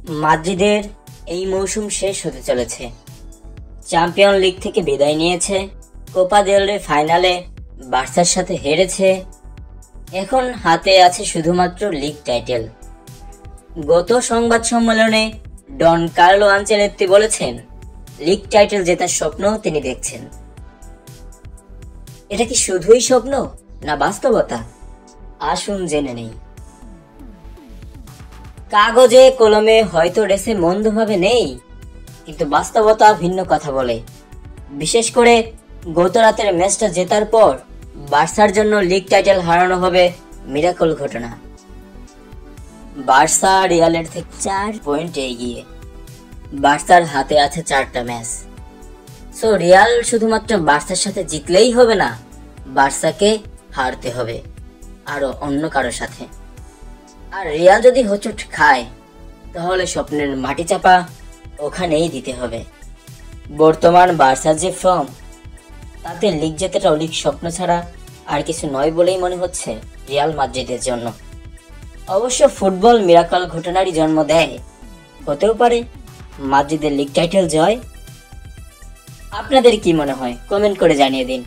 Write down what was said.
মাদ্রিদের এই মৌসুম শেষ হতে চলেছে। চ্যাম্পিয়ন লিগ থেকে বিদায় নিয়েছে, কোপা দেল রে ফাইনালে বার্সার সাথে হেরেছে, এখন হাতে আছে শুধুমাত্র লিগ টাইটেল। গত সংবাদ সম্মেলনে ডন কার্লো আনচেলত্তি বলেছেন, লিগ টাইটেল জেতার স্বপ্ন তিনি দেখছেন। এটা কি শুধুই স্বপ্ন না বাস্তবতা? আসুন জেনে নেই। কাগজে কলমে হয়তো রেসে মন্দভাবে নেই, কিন্তু বাস্তবতা ভিন্ন কথা বলে। বিশেষ করে গত রাতের ম্যাচটা জেতার পর বার্সার জন্য লিগ টাইটেল হারানো হবে মিরাকল ঘটনা। বার্সা রিয়ালের থেকে 4 পয়েন্ট এগিয়ে। বার্সার হাতে আছে 4টা ম্যাচ। সো রিয়াল শুধুমাত্র বার্সার সাথে জিতলেই হবে না, বার্সাকে হারতে হবে আরো অন্য কারোর সাথে। আর রিয়াল যদি হোঁচট খায় তাহলে স্বপ্নের মাটি চাপা ওখানেই দিতে হবে। বর্তমান বার্সার যে ফর্ম, তাতে লিগ জেতাটা অলিক স্বপ্ন ছাড়া আর কিছু নয় বলেই মনে হচ্ছে রিয়াল মাদ্রিদের জন্য। অবশ্য ফুটবল মিরাকল ঘটনারই জন্ম দেয়, হতেও পারে মাদ্রিদের লিগ টাইটেল জয়। আপনাদের কি মনে হয় কমেন্ট করে জানিয়ে দিন।